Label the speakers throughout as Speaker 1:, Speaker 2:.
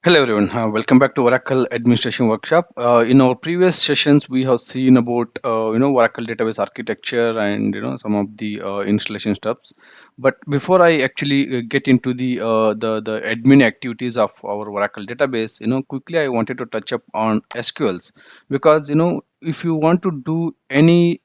Speaker 1: Hello everyone, welcome back to Oracle Administration Workshop. In our previous sessions, we have seen about Oracle database architecture and some of the installation steps. But before I actually get into the admin activities of our Oracle database, quickly I wanted to touch up on SQLs because if you want to do any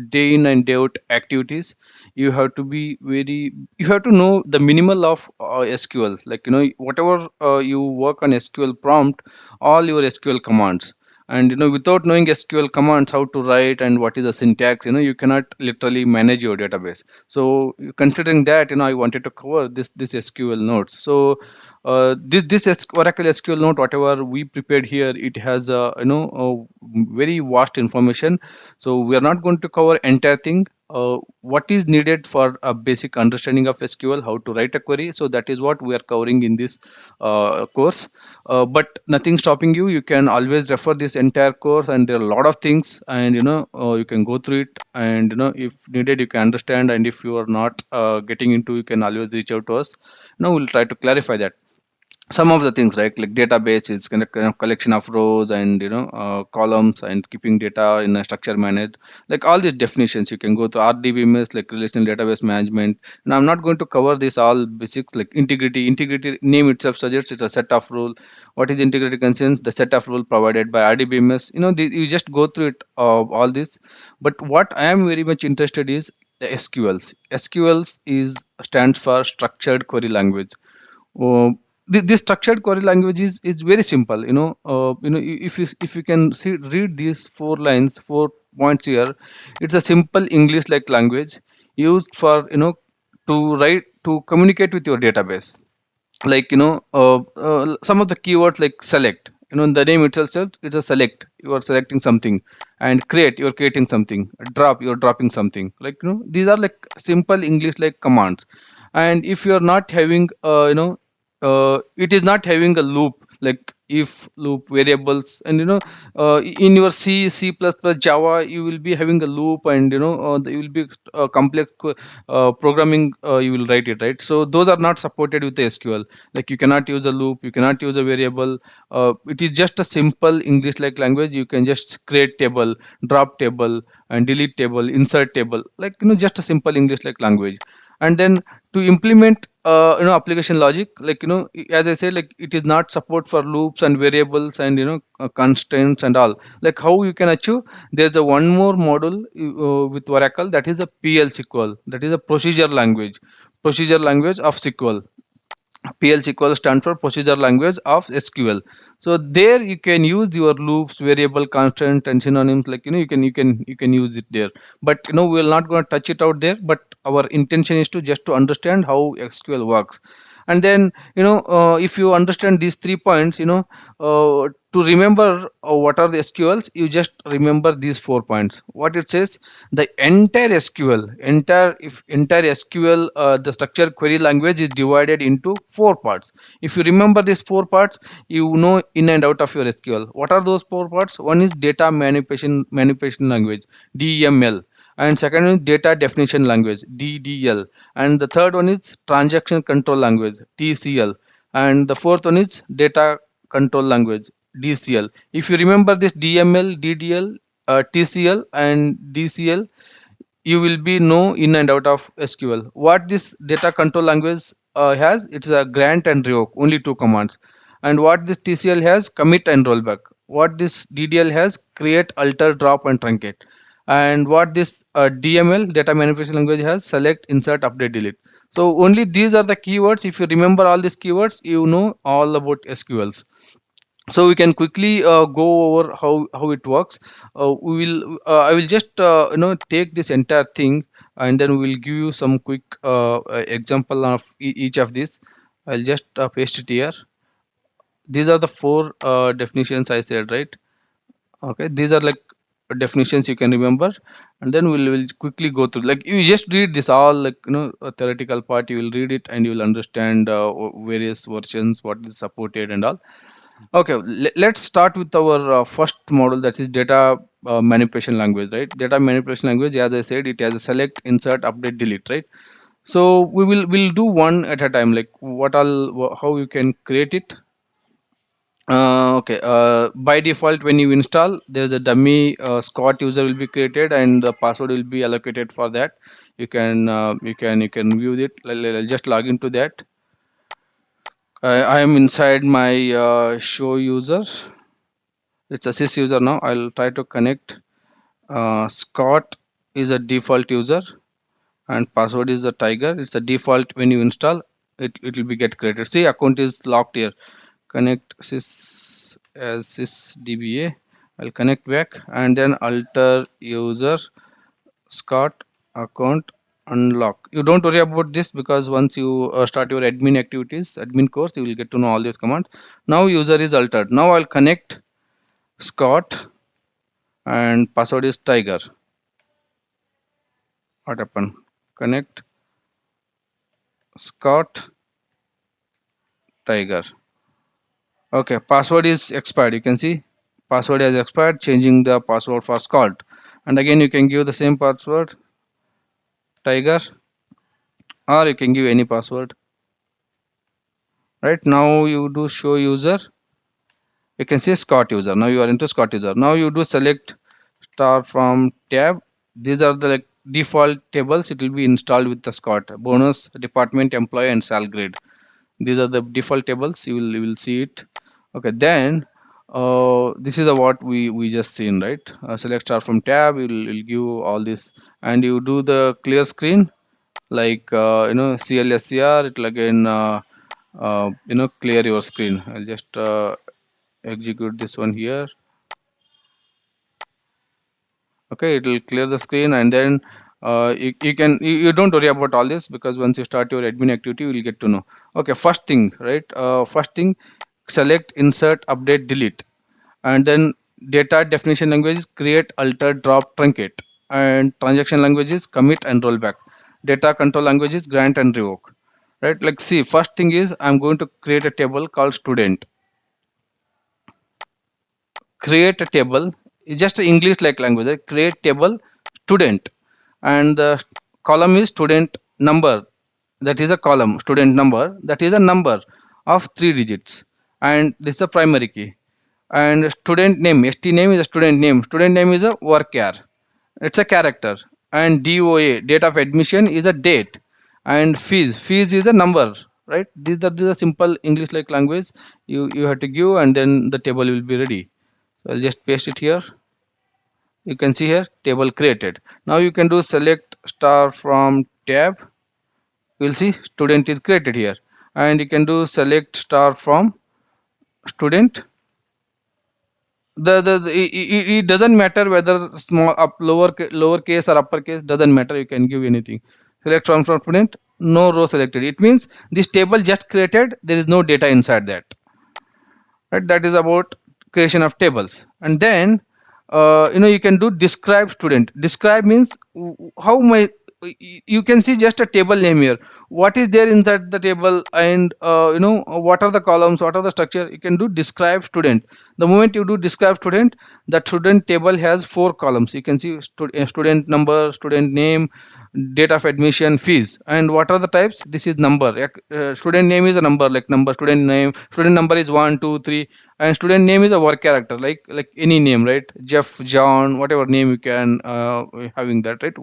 Speaker 1: day in and day out activities, you have to be very you have to know the minimal of SQL, like whatever you work on SQL prompt, all your SQL commands. And without knowing SQL commands, how to write and what is the syntax, you cannot literally manage your database. So considering that, I wanted to cover this SQL nodes. So Oracle SQL node, whatever we prepared here, it has a very vast information. So we are not going to cover entire thing. What is needed for a basic understanding of SQL, how to write a query. So that is what we are covering in this course. But nothing stopping you. You can always refer this entire course, and there are a lot of things, and you can go through it, and if needed, you can understand. And if you are not getting into, you can always reach out to us. We'll try to clarify that some of the things, right? Like database is kind of collection of rows and columns, and keeping data in a structure managed, like all these definitions you can go to RDBMS, like relational database management. And I'm not going to cover this all basics. Like integrity name itself suggests it's a set of rule. What is integrity concerns? The set of rule provided by RDBMS. You just go through it, all this. But what I am very much interested is the SQLs is stands for structured query language. uh, this structured query language is very simple. If you can read these four lines, 4 points here, it's a simple English like language used for to write, to communicate with your database. Like some of the keywords, like select, the name itself, it's a select, you are selecting something. And create, you're creating something. Drop, you're dropping something. Like these are like simple English like commands. And if you're not having it is not having a loop, like if loop variables. And in your C++, Java, you will be having a loop, and you will be complex programming, you will write it, right? So those are not supported with the SQL. Like you cannot use a loop, you cannot use a variable. It is just a simple English like language. You can just create table, drop table, and delete table, insert table, like just a simple English like language. And then to implement application logic, like as I said, like it is not support for loops and variables and constraints and all. Like how you can achieve, there's a one more module with Oracle, that is a PL/SQL, that is a procedure language of SQL. PL/SQL stands for procedure language of SQL. So there you can use your loops, variable, constant, and synonyms. Like you can use it there. But we will not going to touch it out there. But our intention is to just to understand how SQL works. And then if you understand these 3 points, to remember what are the SQLs, you just remember these 4 points. What it says, the entire SQL, entire SQL, the structured query language is divided into 4 parts. If you remember these 4 parts, you know in and out of your SQL. What are those 4 parts? One is data manipulation language, DML. And second one is data definition language, DDL. And the third one is transaction control language, TCL. And the fourth one is data control language, DCL. If you remember this DML, DDL, TCL, and DCL, you will be know in and out of SQL. What this data control language has, it's a grant and revoke, only two commands. And what this TCL has, commit and rollback. What this DDL has, create, alter, drop, and truncate. And what this DML, data manipulation language, has, select, insert, update, delete. So only these are the keywords. If you remember all these keywords, you know all about SQLs. So we can quickly go over how it works. We will I will just take this entire thing, and then we will give you some quick example of each of these. I'll just paste it here. These are the four definitions I said, right? Okay, these are like definitions you can remember. And then we'll quickly go through, like you just read this all, like a theoretical part, you will read it and you will understand various versions, what is supported and all. Okay, let's start with our first model, that is data manipulation language, right? Data manipulation language, as I said, it has a select, insert, update, delete, right? So we'll do one at a time, like what all, how you can create it. Okay. By default, when you install, there's a dummy Scott user will be created, and the password will be allocated for that. You can view it. I'll just log into that. I am inside my show user. It's a sys user now. I'll try to connect. Scott is a default user, and password is a tiger. It's a default when you install. It will be get created. See, account is locked here. Connect sys as sysdba. I'll connect back and then alter user Scott account unlock. You don't worry about this because once you start your admin activities, admin course, you will get to know all these commands. Now user is altered. Now I'll connect Scott and password is tiger. What happened? Connect Scott tiger. Okay, password is expired. You can see password has expired. Changing the password for Scott, and again you can give the same password tiger, or you can give any password. Right now you do show user. You can see Scott user. Now you are into Scott user. Now you do select star from tab. These are the like default tables. It will be installed with the Scott bonus, department, employee, and sal grade. These are the default tables. You will see it. Okay, then this is the what we just seen, right? Select star from tab. You'll give all this, and you do the clear screen like CLSCR. It will again clear your screen. I'll just execute this one here. Okay, it will clear the screen, and then you don't worry about all this because once you start your admin activity you will get to know. Okay, first thing, right? First thing, select insert update delete, and then data definition languages create, alter, drop, truncate, and transaction languages commit and rollback. Data control languages grant and revoke. Right, like see, first thing is I'm going to create a table called student. Create a table is just a English like language, right? Create table student, and the column is student number. That is a column student number, that is a number of 3 digits, and this is a primary key. And student name, st name is a student name. Student name is a varchar, it's a character. And DOA, date of admission, is a date. And fees is a number. Right, these are simple English like language. You have to give, and then the table will be ready. So I'll just paste it here. You can see here table created. Now you can do select star from tab. You'll see student is created here, and you can do select star from student. It doesn't matter whether small up lowercase or uppercase, doesn't matter. You can give anything. Select from student. No row selected. It means this table just created. There is no data inside that. Right, that is about creation of tables. And then you can do describe student. Describe means how my you can see just a table name here, what is there inside the table, and what are the columns, what are the structure. You can do describe student. The moment you do describe student, that student table has 4 columns. You can see student number, student name, date of admission, fees. And what are the types? This is number. Student name is a number, like number. Student name, student number is 1 2 3. And student name is a word character, like any name, right? Jeff, John, whatever name you can having that, right?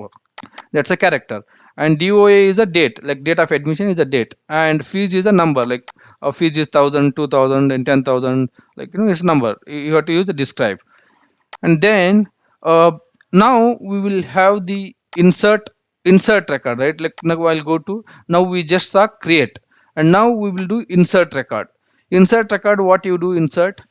Speaker 1: That's a character. And DOA is a date, like date of admission is a date. And fees is a number, like fees is 1000, 2000, and 10,000. Like it's number. You have to use the describe. And then uh, now we will have the insert record, right? Like now I'll go to, now we just saw create, and now we will do insert record. Insert record, what you do insert,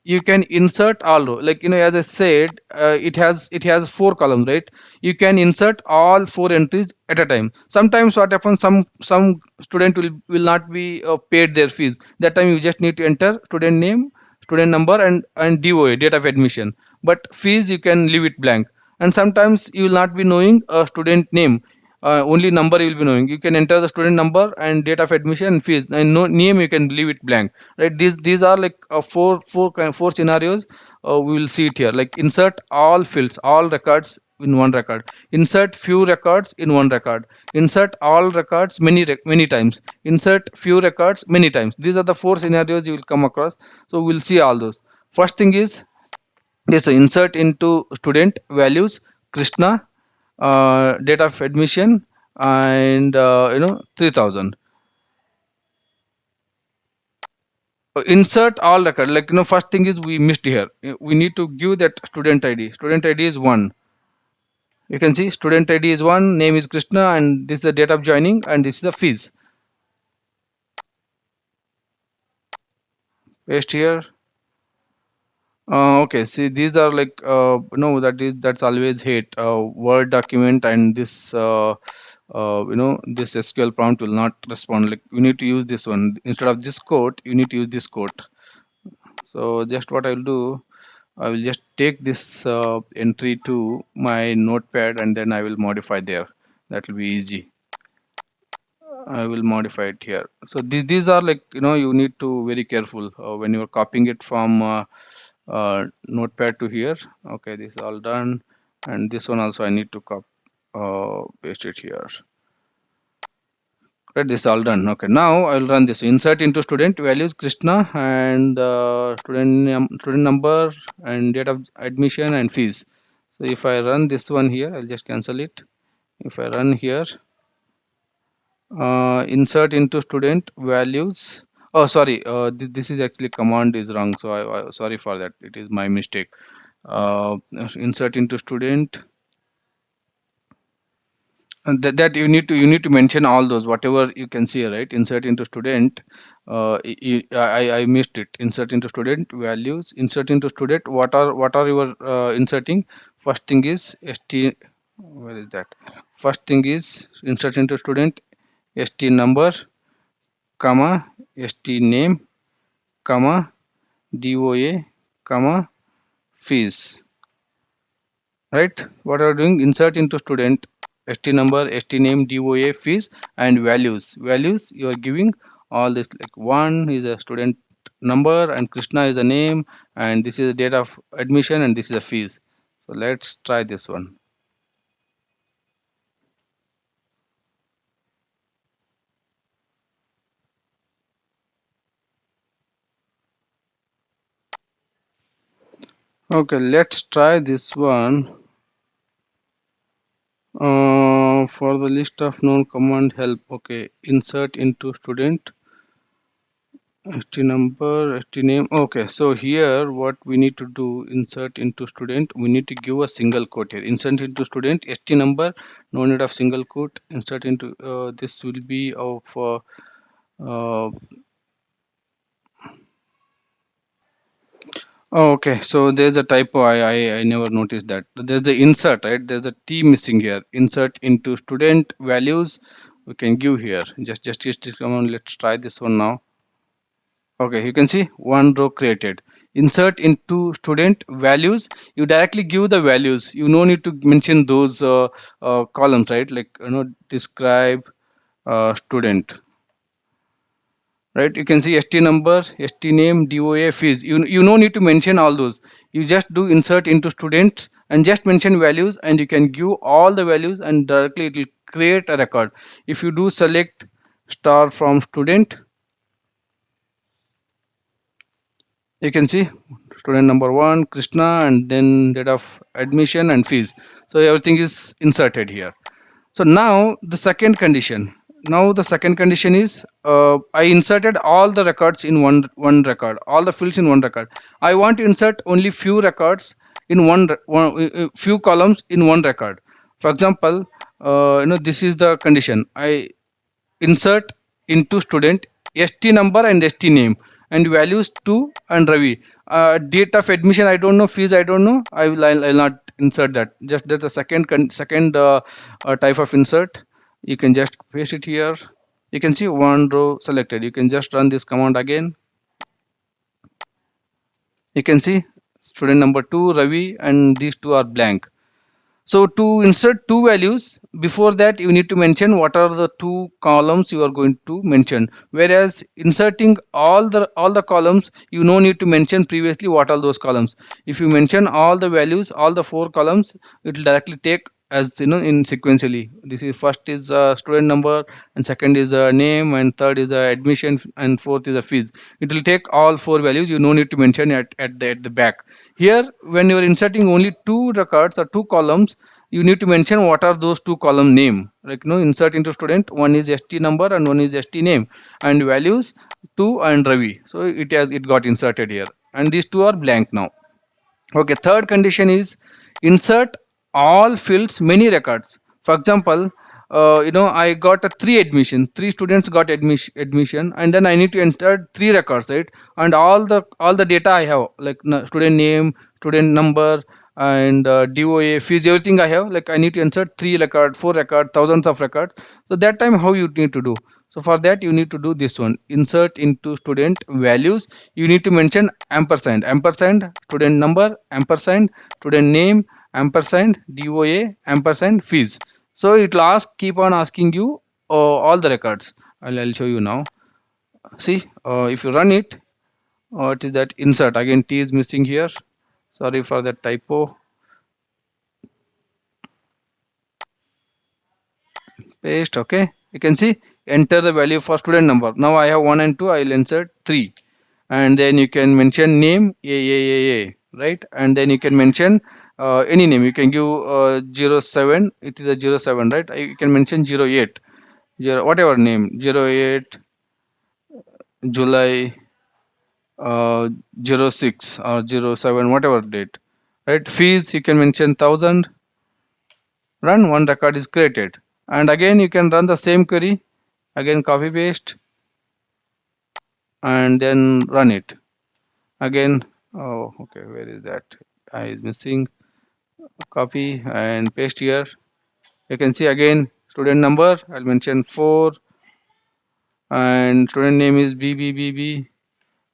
Speaker 1: you can insert all row, like as I said, it has 4 columns, right? You can insert all 4 entries at a time. Sometimes what happens, some student will not be paid their fees. That time you just need to enter student name, student number, and DOA, date of admission. But fees you can leave it blank. And sometimes you will not be knowing a student name, only number you will be knowing. You can enter the student number and date of admission and fees, and no name you can leave it blank. Right, these are like four scenarios. We will see it here, like insert all fields, all records in one record. Insert few records in one record. Insert all records many times. Insert few records many times. These are the four scenarios you will come across. So we'll see all those. First thing is this: insert into student values Krishna, date of admission, and 3000. Insert all record, like first thing is we missed here. We need to give that student id. Student id is 1. You can see student id is 1, name is Krishna, and this is the date of joining, and this is the fees. Paste here. Okay, see, these are like no, that's always hate Word document, and this this SQL prompt will not respond. Like you need to use this one instead of this quote. You need to use this quote. So just what I will do, I will just take this entry to my notepad, and then I will modify there. That will be easy. I will modify it here. So these are like, you need to very careful when you are copying it from notepad to here. Okay, this is all done, and this one also I need to paste it here. Right, this is all done. Okay, now I will run this. Insert into student values Krishna, and student number and date of admission and fees. So if I run this one here, I'll just cancel it. If I run here, insert into student values. Oh, sorry, this is actually command is wrong. So I sorry for that. It is my mistake. Insert into student, and that you need to mention all those whatever you can see, right? Insert into student. I missed it. Insert into student values. Insert into student. What are you inserting? First thing is st. Where is that? First thing is insert into student st number, comma, st name, comma, DOA, comma, fees. Right, what are you doing? Insert into student st number, st name, DOA, fees, and values you are giving all this. Like 1 is a student number, and Krishna is a name, and this is the date of admission, and this is the fees. So let's try this one. Okay, let's try this one. For the list of known command help. Okay, insert into student st number, st name. Okay, so here what we need to do, insert into student, we need to give a single quote here. Insert into student st number, no need of single quote. Insert into this will be of uh, okay, so there's a typo. I never noticed that. There's the insert, right? There's a T missing here. Insert into student values. We can give here. Just come on. Let's try this one now. Okay, you can see one row created. Insert into student values. You directly give the values. You no need to mention those columns, right? Like describe student. Right, you can see st number, st name, DOA, fees. You no need to mention all those. You just do insert into students and just mention values, and you can give all the values, and directly it will create a record. If you do select star from student, you can see student number 1 Krishna, and then date of admission and fees. So everything is inserted here. So now the second condition. Now the second condition is I inserted all the records in one record, all the fields in one record. I want to insert only few records in few columns in one record. For example, this is the condition. I insert into student st number and st name, and values 2 and Ravi. Date of admission I don't know, fees I don't know. I'll not insert that. Just that's the second type of insert. You can just paste it here. You can see one row selected. You can just run this command again. You can see student number 2 Ravi, and these two are blank. So to insert two values, before that you need to mention what are the two columns you are going to mention, whereas inserting all the columns, you no need to mention previously what are those columns. If you mention all the values, all the four columns, it will directly take, as you know, in sequentially. This is first is student number, and second is name, and third is admission, and fourth is the fees. It will take all four values, you no need to mention at the back. Here when you are inserting only two records or two columns, you need to mention what are those two column name, like, insert into student, one is st number and one is st name, and values 2 and Ravi. So it got inserted here, and these two are blank now. Okay, third condition is insert all fields many records. For example, I got a three admission, three students got admission, and then I need to enter three records, right? And all the data I have, like student name, student number, and DOA fees, everything I have. Like I need to insert three record, four record, thousands of records. So that time, how you need to do? So for that, you need to do this one: insert into student values. You need to mention ampersand student number, ampersand student name, ampersand DOA, ampersand fees. So it will keep on asking you all the records. I'll show you now. See, if you run it, it is that insert again. T is missing here. Sorry for that typo. Paste. Okay, you can see, enter the value for student number. Now I have 1 and 2. I will insert 3, and then you can mention name a, right? And then you can mention any name. You can give 07. It is a 07, right? You can mention 08, whatever name, 08 July, 06 or 07, whatever date, right? Fees, you can mention 1000. Run, one record is created, and again you can run the same query. Again copy paste, and then run it again. Oh, okay, where is that? I is missing. Copy and paste here. You can see again student number, I'll mention 4, and student name is BBBB,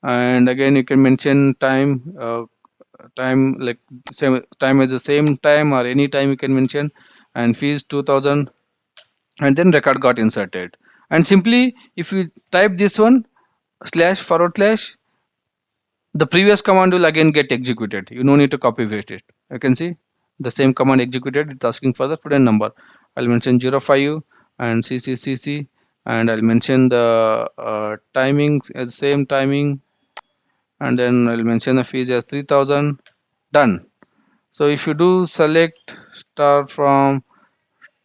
Speaker 1: and again you can mention time, time like same time as the same time or any time you can mention, and fees 2000, and then record got inserted. And simply if you type this one slash forward slash, the previous command will again get executed. You no need to copy paste it. You can see the same command executed. It's asking for the student number. I'll mention 05 and CCCC, and I'll mention the timings as same timing, and then I'll mention the fees as 3000. Done. So if you do select start from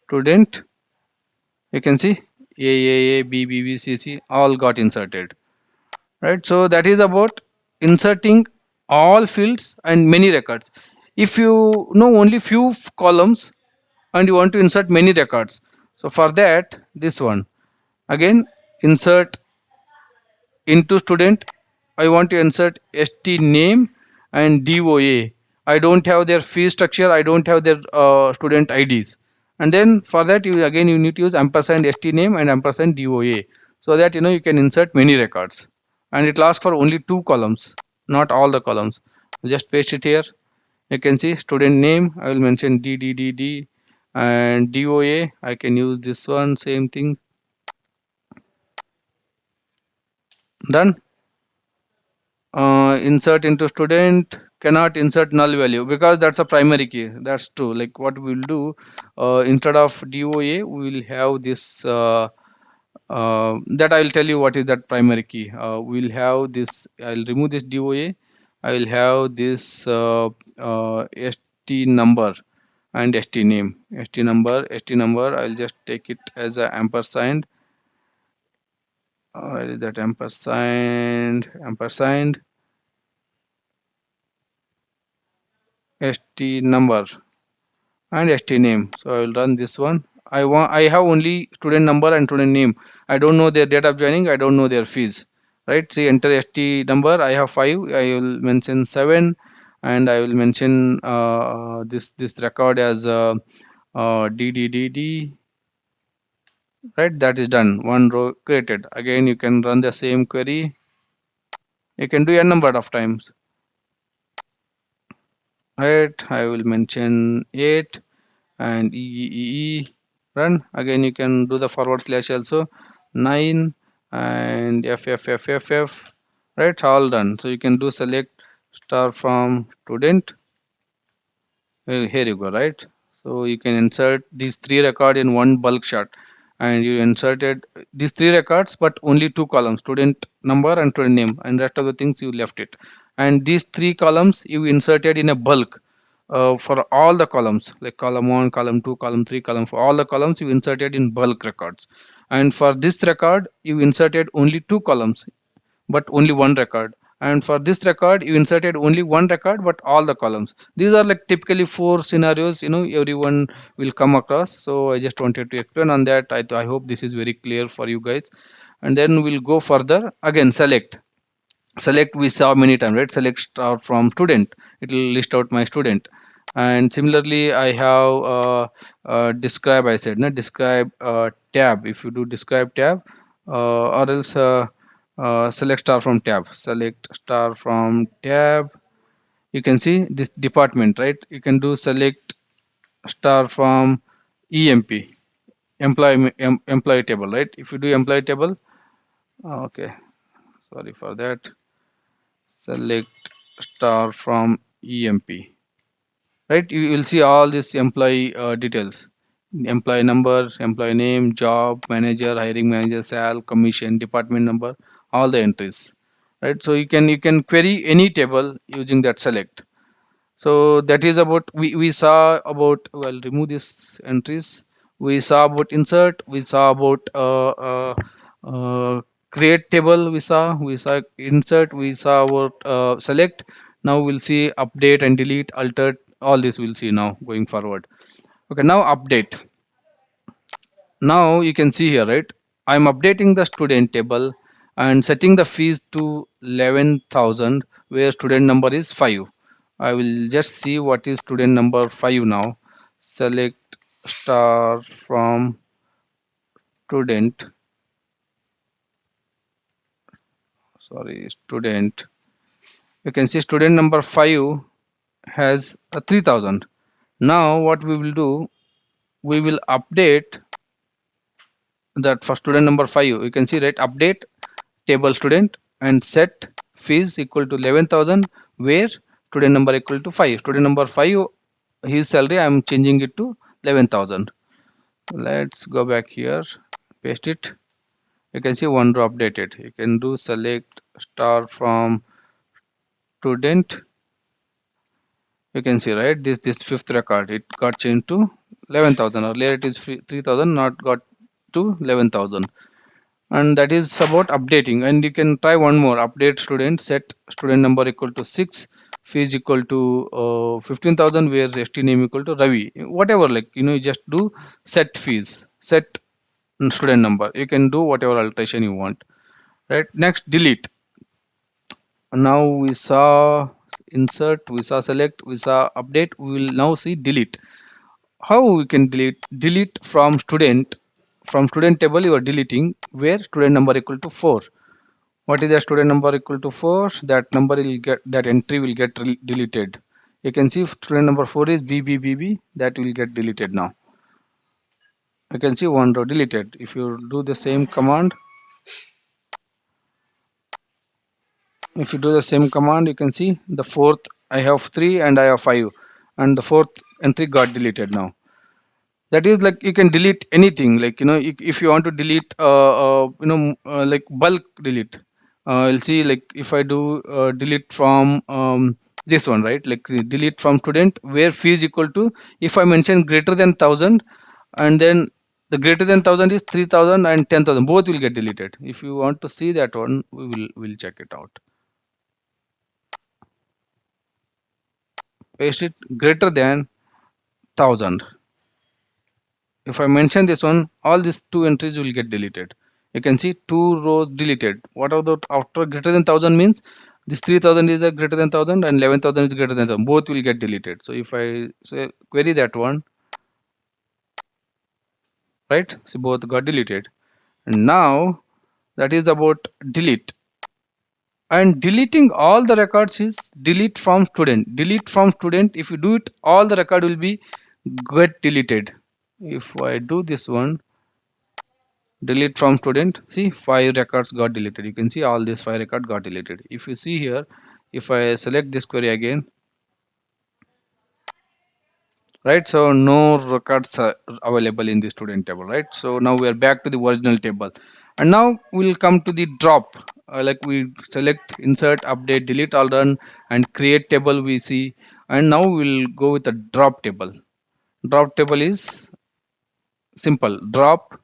Speaker 1: student, you can see A, B, B, B, C, C all got inserted. Right, so that is about inserting all fields and many records. If you know only few columns and you want to insert many records, so for that, this one again, insert into student. I want to insert st name and DOA. I don't have their fee structure, I don't have their student IDs, and then for that, you need to use ampersand st name and ampersand DOA, so that you can insert many records, and it lasts for only two columns, not all the columns. Just paste it here. You can see student name, I will mention DDDD, and DOA I can use this one, same thing. Done. Insert into student, cannot insert null value because that's a primary key. That's true. Like what we'll do, instead of DOA we will have this, that I'll tell you what is that primary key. We'll have this, I'll remove this DOA. I will have this ST number and ST name. ST number, I'll just take it as a ampersand. Where is that ampersand ST number and ST name. So I will run this one. I have only student number and student name. I don't know their date of joining. I don't know their fees. Right? See, enter ST number. I have 5. I will mention 7, and I will mention this record as DDDD. Right? That is done. One row created. Again, you can run the same query. You can do a number of times. Right? I will mention 8. and run again. You can do the forward slash also, 9 and f, right, all done. So you can do select star from student. Here you go, right? So you can insert these three records in one bulk shot, and you inserted these three records but only two columns, student number and student name, and rest of the things you left it. And these three columns you inserted in a bulk, for all the columns, like column 1, column 2, column 3, column 4, all the columns you inserted in bulk records. And for this record you inserted only two columns but only one record. And for this record you inserted only one record but all the columns. These are like typically four scenarios, everyone will come across. So I just wanted to explain on that. I hope this is very clear for you guys. And then we'll go further. Again, select we saw many times, right? Select star from student, it will list out my student. And similarly I have describe, I said no, describe tab. If you do describe tab, or else select star from tab, select star from tab. You can see this department, right? You can do select star from emp, employee table, right? If you do employee table, okay, sorry for that, select star from emp, right? You will see all these employee details, employee number, employee name, job, manager, hiring manager, sal, commission, department number, all the entries, right? So you can query any table using that select. So that is about, we saw about, well, remove these entries. We saw about insert, we saw about uh, create table, we saw insert, we saw about select. Now we'll see update and delete, alter, all this we'll see now going forward. Okay, now update. Now you can see here, right? I'm updating the student table and setting the fees to 11,000 where student number is 5. I will just see what is student number 5 now. Select star from student, sorry, student. You can see student number 5 has a 3,000. Now what we will do, we will update that for student number 5. You can see, right, update table student and set fees equal to 11,000 where student number equal to 5. Student number 5, his salary I am changing it to 11,000. Let's go back here, paste it. You can see one row updated. You can do select star from student. You can see, right, this fifth record, it got changed to 11,000. Earlier it is 3,000, not got to 11,000. And that is about updating. And you can try one more, update student, set student number equal to 6, fees equal to 15,000 where st name equal to Ravi, whatever, like, you just do set fees, set student number. You can do whatever alteration you want, right? Next, delete. Now we saw insert, we saw select, we saw update, we will now see delete. How we can delete from student, from student table you are deleting where student number equal to 4. What is the student number equal to 4? That number will get, that entry will get deleted. You can see student number 4 is BBBB, that will get deleted now. You can see one row deleted. If you do the same command, if you do the same command, you can see the fourth, I have 3 and I have 5, and the fourth entry got deleted now. That is like, you can delete anything, like, if you want to delete like bulk delete. You'll see, like, if I do delete from this one, right, like delete from student where fee is equal to, if I mention greater than 1,000, and then the greater than 1,000 is 3,000 and 10,000, both will get deleted. If you want to see that one, we'll check it out. Paste it, greater than 1,000. If I mention this one, all these two entries will get deleted. You can see two rows deleted. What are the after greater than 1,000 means this 3,000 is a greater than 1,000 and 11,000 is greater than 1,000. Both will get deleted. So if I say query that one, right? So both got deleted. And now that is about delete. And deleting all the records is delete from student. Delete from student. If you do it, all the record will be get deleted. If I do this one, delete from student, see 5 records got deleted. You can see all these 5 records got deleted. If you see here, if I select this query again, right, so no records are available in the student table, right? So now we are back to the original table, and now we'll come to the drop. Like we select, insert, update, delete, all done, and create table we see. And now we'll go with the drop table. Drop table is simple: drop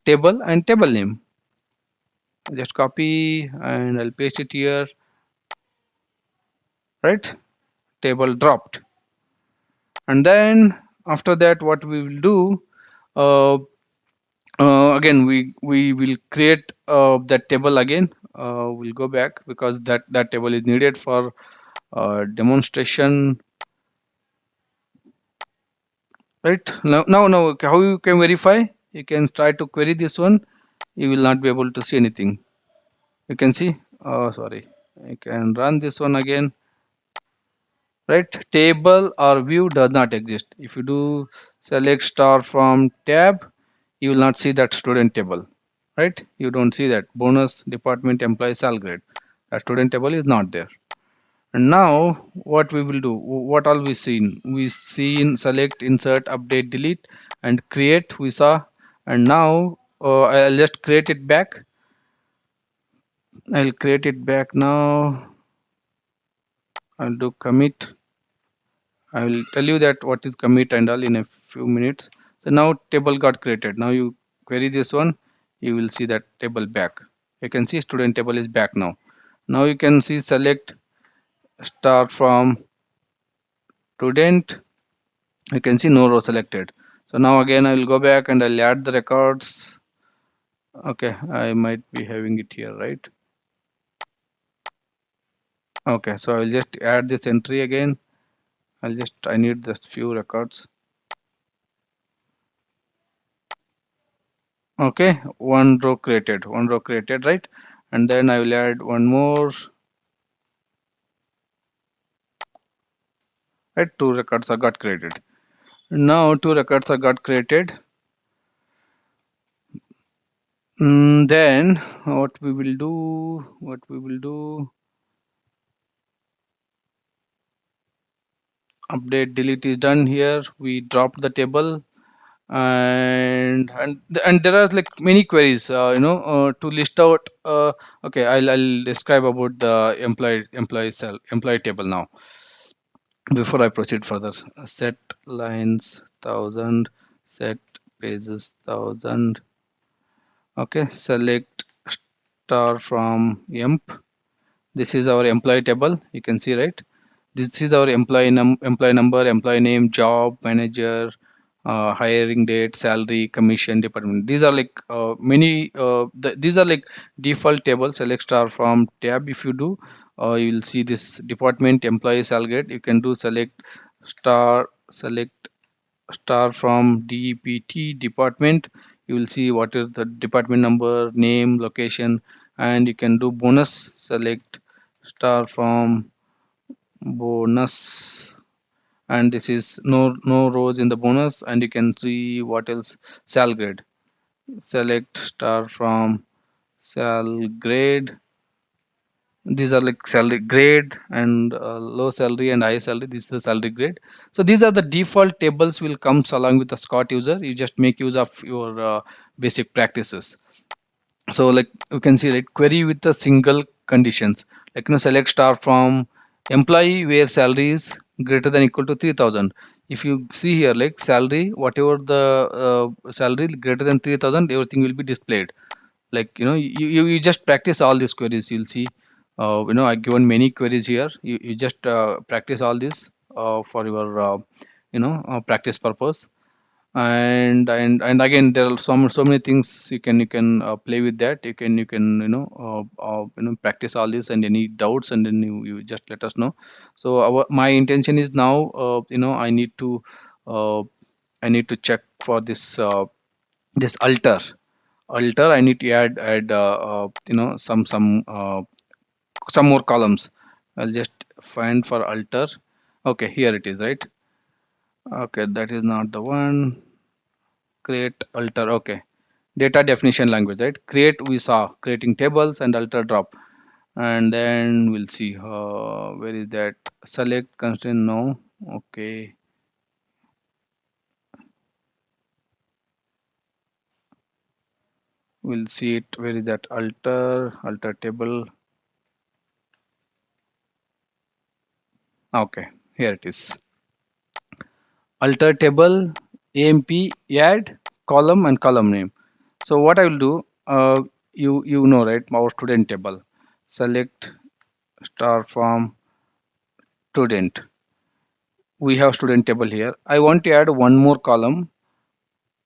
Speaker 1: table and table name. Just copy and I'll paste it here, right? Table dropped. And then after that, what we will do, uh, again we will create that table again. We'll go back because that table is needed for demonstration, right? Now okay, how you can verify? You can try to query this one. You will not be able to see anything. You can see, oh sorry, I can run this one again, right? Table or view does not exist. If you do select star from tab, you will not see that student table, right? You don't see that bonus department employee sal grade. That student table is not there. And now what we will do, what all we seen? We seen select, insert, update, delete, and create we saw. And now I'll just create it back. I'll create it back now. I'll do commit. I will tell you that what is commit and all in a few minutes. So now table got created. Now you query this one, you will see that table back. You can see student table is back now. Now you can see select star from student. You can see no row selected. So now again I will go back and I'll add the records. Okay, I might be having it here, right? Okay, so I'll just add this entry again. I need just few records. Okay, one row created, right? And then I will add one more, right? Two records are got created. Now two records are got created. Then what we will do, update delete is done here. We dropped the table, and there are like many queries, to list out. Okay, I'll describe about the employee table now. Before I proceed further, set lines 1000, set pages 1000. Okay, select star from emp. This is our employee table. You can see, right? This is our employee number, employee name, job, manager, hiring date, salary, commission, department. These are like these are like default tables. Select star from tab. If you do, you will see this department, employee, salary. You can do select star from DPT department. You will see what is the department number, name, location, and you can do bonus. Select star from bonus, and this is no rows in the bonus, and you can see what else. Sal grade. Select star from sal grade. These are like salary grade and low salary and high salary. This is the salary grade. So these are the default tables will comes along with the Scott user. You just make use of your basic practices. So like you can see, right, query with the single conditions, like select star from employee where salary is greater than equal to 3000. If you see here, like salary, whatever the salary greater than 3000, everything will be displayed. Like you just practice all these queries. You'll see, I given many queries here. You just practice all this for your practice purpose. And again, there are so many things you can play with that. You can practice all this, and any doubts, and then you just let us know. So my intention is now, uh, I need to check for this alter. I need to add some more columns. I'll just find for alter. Okay, here it is, right? Okay, that is not the one. Create, alter. Okay, data definition language, right? Create, we saw creating tables, and alter, drop. And then we'll see where is that. Select constraint, no. Okay, we'll see it. Where is that? Alter table. Okay, here it is. Alter table, amp, add column and column name. So what I will do, you know, right, our student table. Select star from student. We have student table here. I want to add one more column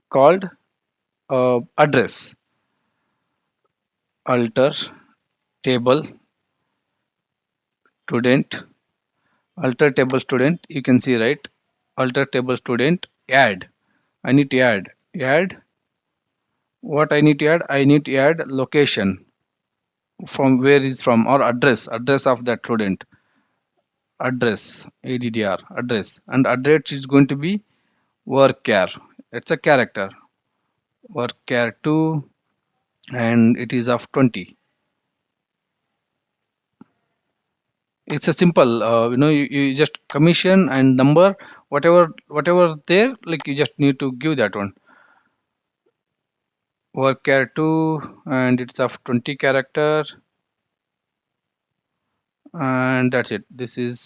Speaker 1: called address. Alter table student. Alter table student. You can see, right? Alter table student. Add. I need to add. What I need to add? I need to add location, from where is from, or address of that student. Address, addr, address, and address is going to be workchar. It's a character. Workchar 2, and it is of 20. It's a simple, you just commission and number, whatever there, like you just need to give that one. Workchar 2, and it's of 20 character, and that's it. That's it.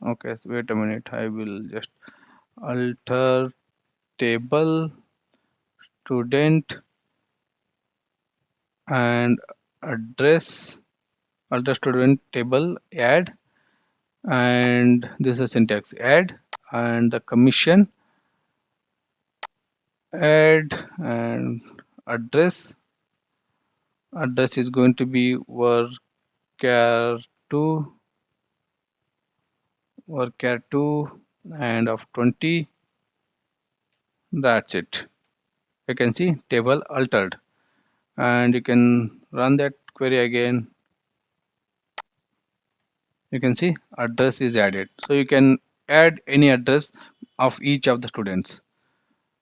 Speaker 1: Okay, so wait a minute. I will just alter table student and address. Alter student table, add, and this is syntax, add, and the commission, add, and address is going to be workchar 2, workchar 2, and of 20. That's it. You can see table altered, and you can run that query again. You can see address is added, so you can add any address of each of the students.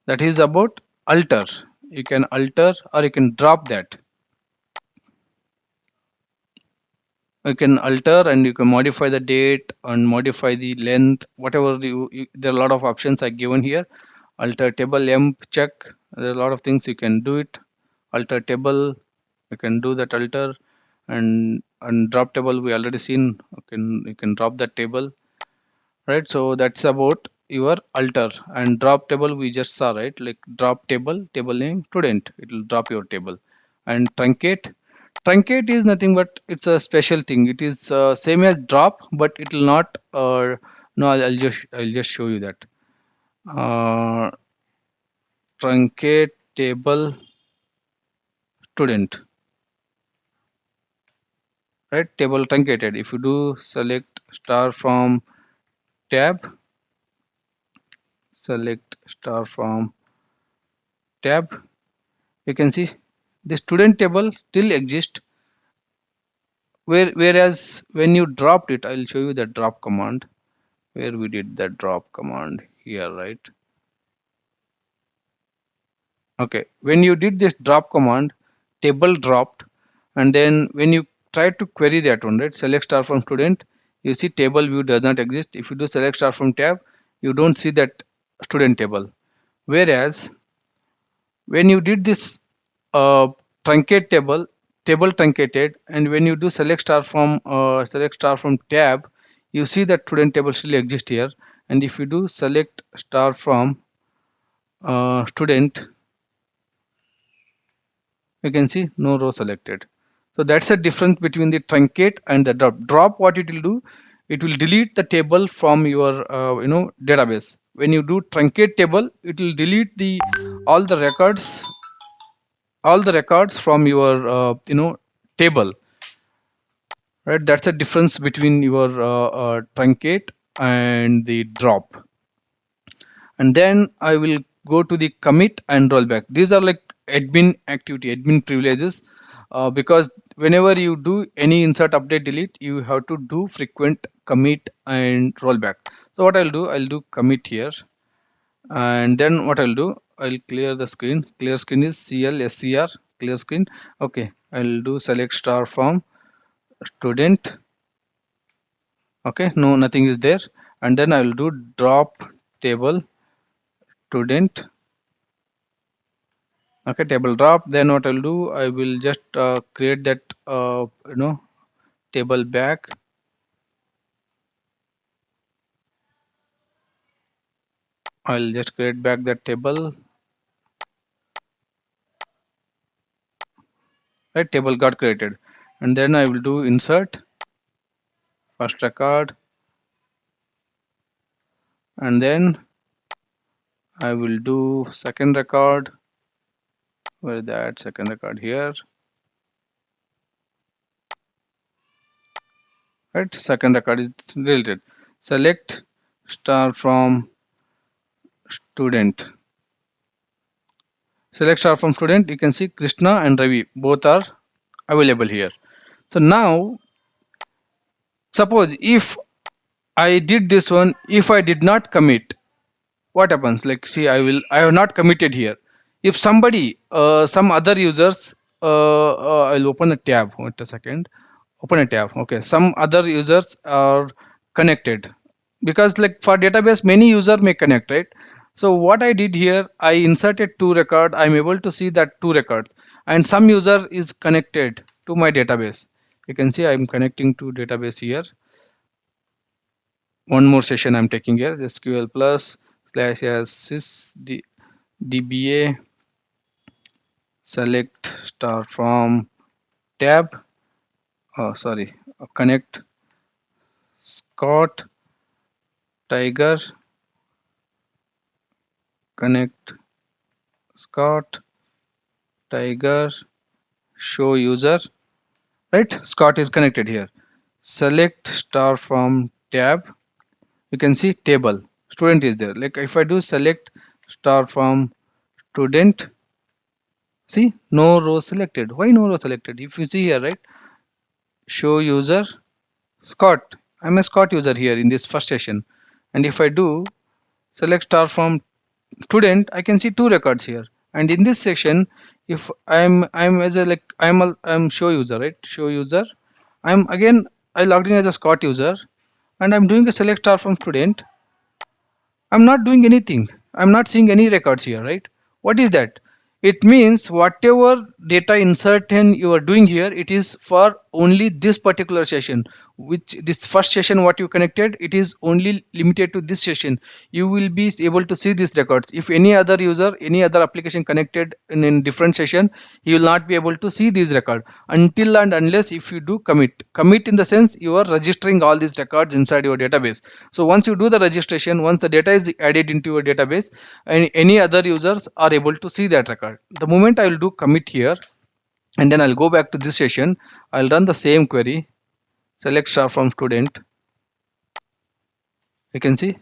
Speaker 1: That is about alter. You can alter or you can drop that. You can alter and you can modify the date and modify the length, whatever there are a lot of options are given here. Alter table, emp, check. There are a lot of things you can do it. Alter table, you can do that alter, and drop table we already seen. You can drop that table, right? So that's about your alter. And drop table we just saw, right? Like drop table name student, it will drop your table. And truncate is nothing but it's a special thing. It is same as drop, but it will not no, I'll just show you that. uh, Truncate table student, right? Table truncated. If you do select star from tab, select star from tab, you can see the student table still exists, whereas when you dropped it, I'll show you the drop command, where we did the drop command here, right? Okay, when you did this drop command, table dropped, and then when you try to query that one, right? Select star from student, you see table view does not exist. If you do select star from tab, you don't see that student table. Whereas when you did this uh, truncate table truncated, and when you do select star from tab, you see that student table still exists here. And if you do select star from student, you can see no row selected. So that's the difference between the truncate and the drop. What it will do, it will delete the table from your database. When you do truncate table, it will delete the all the records from your table, right? That's the difference between your truncate and the drop. And then I will go to the commit and rollback. These are like admin activity, admin privileges. because whenever you do any insert, update, delete, you have to do frequent commit and rollback. So what I'll do commit here, and then what I'll do, I'll clear the screen. Clear screen is CLSCR, clear screen. Okay, I'll do select star from student. Okay, no, nothing is there. And then I'll do drop table student. Okay, table drop. Then what I'll do, I will just create that table back. I'll just create back that table. Right, table got created. And then I will do insert first record, and then I will do second record. Where is that second record? Here. Right, second record is deleted. Select star from student. Select star from student. You can see Krishna and Ravi both are available here. So now suppose if I did this one, if I did not commit, what happens? Like, see, I have not committed here. If somebody, some other users, I'll open a tab. Wait a second. Open a tab. Okay, some other users are connected, because like for database, many user may connect, right? So what I did here, I inserted two record. I'm able to see that two records, and some user is connected to my database. You can see I'm connecting to database here. One more session I'm taking here, SQL plus slash as sys dba select star from tab. Oh, sorry, connect Scott Tiger, connect Scott Tiger, show user. Right, Scott is connected here. Select star from tab. You can see table student is there. Like if I do select star from student, see no row selected. Why no row selected? If you see here, right, show user Scott. I'm a Scott user here in this first session, and if I do select star from student, I can see two records here. And in this section, if I'm as a like I'm show user, right? Show user. I'm again, I logged in as a Scott user, and I'm doing a select star from student. I'm not doing anything. I'm not seeing any records here, right? What is that? It means whatever data insertion you are doing here, it is for only this particular session. Which this first session what you connected, it is only limited to this session. You will be able to see these records. If any other user, any other application connected in different session, you will not be able to see these record until and unless if you do commit. Commit in the sense you are registering all these records inside your database. So once you do the registration, once the data is added into your database, and any other users are able to see that record. The moment I will do commit here, and then I'll go back to this session, I'll run the same query, select star from student. You can see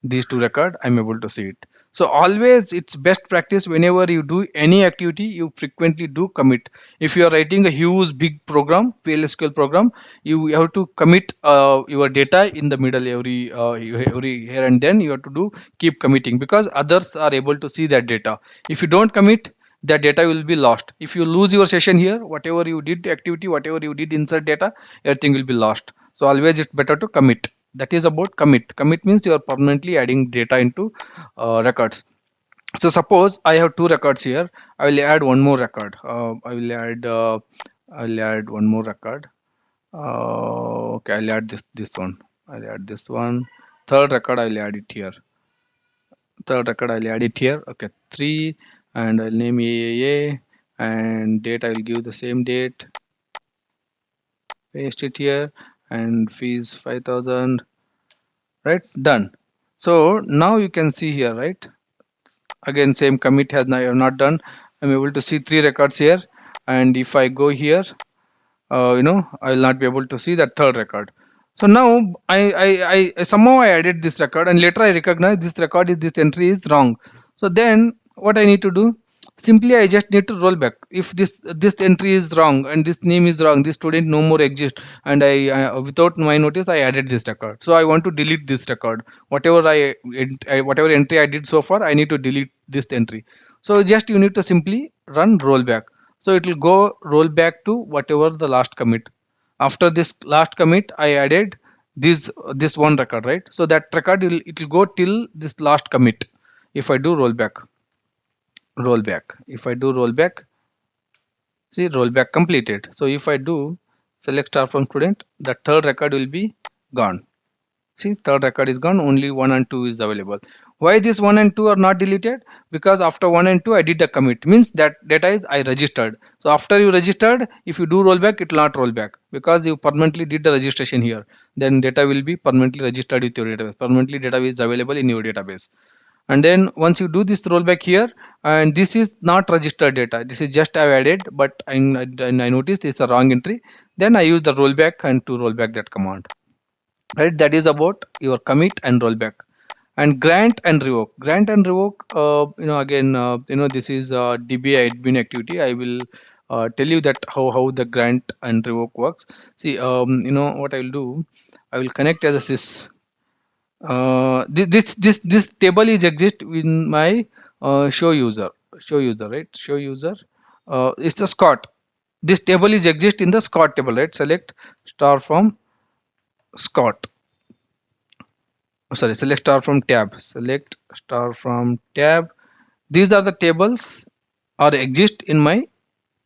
Speaker 1: these two record, I'm able to see it. So always it's best practice, whenever you do any activity, you frequently do commit. If you are writing a huge big program, PLSQL program, you have to commit your data in the middle every here and then. You have to do keep committing, because others are able to see that data. If you don't commit, that data will be lost. If you lose your session here, whatever you did activity, whatever you did insert data, everything will be lost. So always it's better to commit. That is about commit. Commit means you are permanently adding data into records. So suppose I have two records here. I will add one more record. I'll add one more record. Okay, I'll add this one. I'll add this one. Third record, I'll add it here. Third record, I'll add it here. Okay, 3, and I'll name AAA, and date I will give the same date. Paste it here, and fees 5,000. Right, done. So now you can see here, right, again same commit has I have not done. I'm able to see three records here, and if I go here, I will not be able to see that third record. So now I somehow I added this record, and later I recognize this record is this entry is wrong. So then what I need to do, simply I just need to roll back. If this entry is wrong and this name is wrong, this student no more exists, and I without my notice I added this record, so I want to delete this record. Whatever whatever entry I did so far, I need to delete this entry. So just you need to simply run rollback, so it will go roll back to whatever the last commit. After this last commit I added this one record, right? So that record will, it will go till this last commit. If I do rollback, if I do rollback, see rollback completed. So if I do select star from student, the third record will be gone. See, third record is gone, only 1 and 2 is available. Why this 1 and 2 are not deleted? Because after 1 and 2 I did a commit, means that data is I registered. So after you registered, if you do rollback, it will not roll back because you permanently did the registration here. Then data will be permanently registered with your database. Permanently data is available in your database. And then once you do this rollback here, and this is not registered data, this is just I've added, but I noticed it's a wrong entry, then I use the rollback and to roll back that command, right? That is about your commit and rollback. And grant and revoke, again, this is DBA admin activity. I will tell you that how the grant and revoke works. See, what I will do, I will connect as a sys. This table is exist in my show user, right? Show user, it's a Scott. This table is exist in the Scott table, right? Select star from Scott. Sorry, select star from tab. Select star from tab. These are the tables or exist in my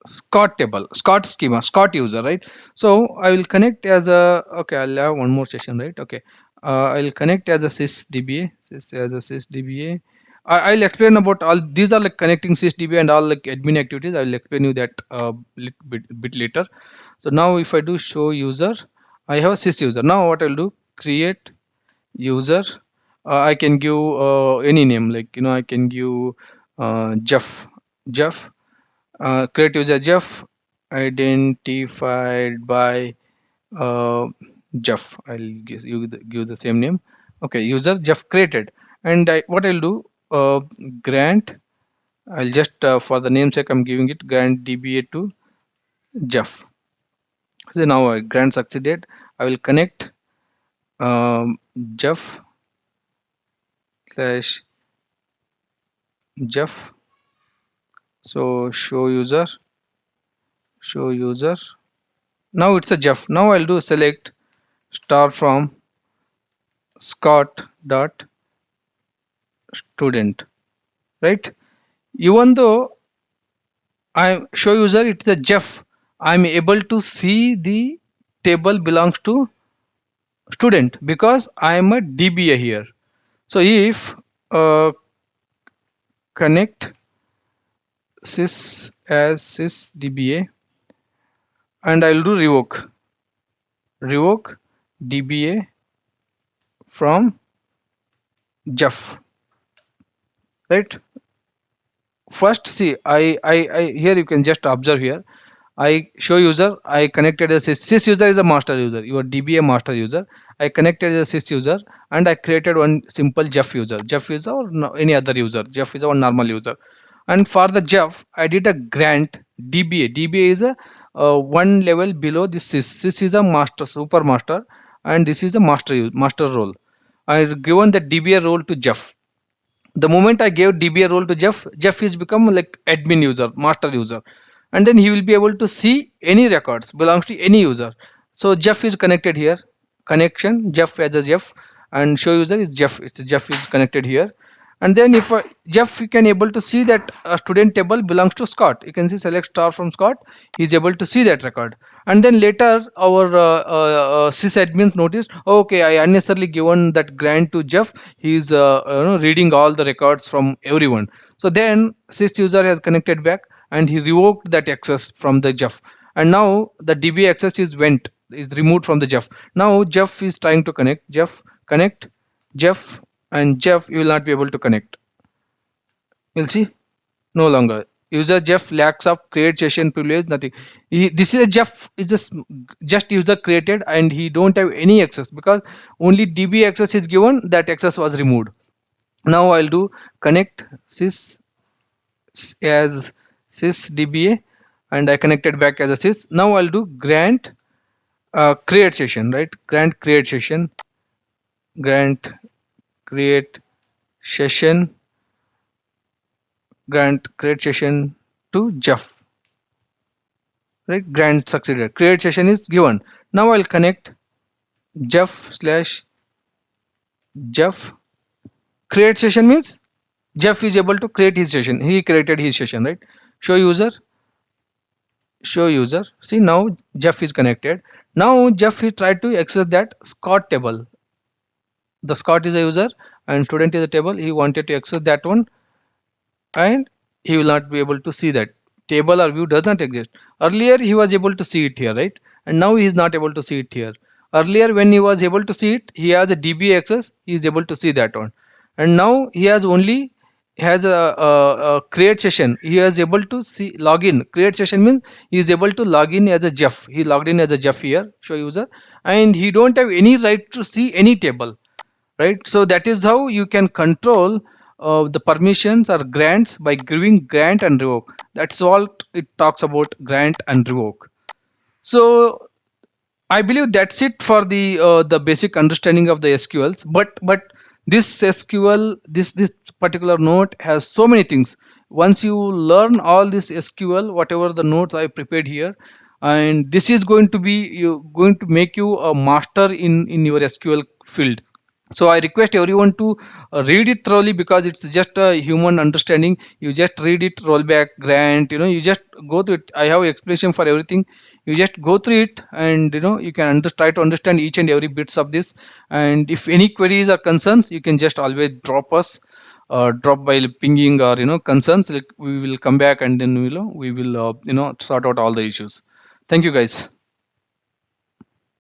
Speaker 1: Scott table, Scott schema, Scott user, right? So I will connect as a, okay, I'll have one more session, right? Okay, I'll connect as a sysdba, sysdba. I'll explain about all these are like connecting sysdba and all like admin activities. I will explain you that bit later. So now if I do show user, I have a sys user. Now what I'll do, create user. I can give any name, like I can give Jeff, create user Jeff, identified by uh, Jeff. I'll give the same name. Okay, user Jeff created, and what I'll do, grant. I'll just for the namesake I'm giving it grant DBA to Jeff. So now grant succeeded. I will connect um, Jeff slash Jeff. So show user. Now it's a Jeff. Now I'll do select star from Scott dot student, right? Even though I show user it's a Jeff, I'm able to see the table belongs to student because I am a DBA here. So if uh, connect sys as sysdba, and I'll do revoke DBA from Jeff, right? First, see, I here you can just observe here. I show user, I connected as sys user is a master user, your DBA master user. I connected as a sys user and I created one simple Jeff user. Jeff user or no, any other user. Jeff is a one normal user. And for the Jeff, I did a grant DBA. DBA is a one level below this sys. Sys is a master, super master, and this is a master role. I given the DBA role to Jeff. The moment I gave DBA role to Jeff, Jeff is become like admin user, master user, and then he will be able to see any records belongs to any user. So Jeff is connected here, connection Jeff as a Jeff, and show user is Jeff. It's Jeff is connected here, and then if Jeff, you can able to see that a student table belongs to Scott. You can see select star from Scott. He is able to see that record, and then later our sysadmin noticed, okay, I unnecessarily given that grant to Jeff. He is reading all the records from everyone. So then sys user has connected back and he revoked that access from the Jeff, and now the DB access is removed from the Jeff. Now Jeff is trying to connect Jeff, and Jeff you will not be able to connect. You'll see no longer. User Jeff lacks of create session privilege, nothing. This is a Jeff is just user created and he don't have any access because only DB access is given, that access was removed. Now I'll do connect sys as sysdba, and I connected back as a sys. Now I'll do grant create session, right? Grant create session, grant create session, grant create session to Jeff, right? Grant succeeded. Create session is given. Now I'll connect Jeff slash Jeff. Create session means Jeff is able to create his session. He created his session, right? Show user, show user. See, now Jeff is connected. Now Jeff he tried to access that Scott table. The Scott is a user and student is a table. He wanted to access that one, and he will not be able to see that. Table or view does not exist. Earlier he was able to see it here, right? And now he is not able to see it here. Earlier when he was able to see it, he has a DB access, he is able to see that one. And now he has only has a create session. He is able to see login. Create session means he is able to log in as a Jeff. He logged in as a Jeff here, show user, and he don't have any right to see any table, right? So that is how you can control the permissions or grants by giving grant and revoke. That's all it talks about, grant and revoke. So I believe that's it for the basic understanding of the SQLs. But this SQL, this particular note has so many things. Once you learn all this SQL, whatever the notes I prepared here, and this is going to be going to make you a master in your SQL field. So I request everyone to read it thoroughly, because it's just a human understanding. You just read it, rollback, grant, you just go through it. I have explanation for everything. You just go through it, and you can try to understand each and every bits of this. And if any queries or concerns, you can just always drop us, drop by pinging, or concerns. Like, we will come back, and then we will sort out all the issues. Thank you, guys.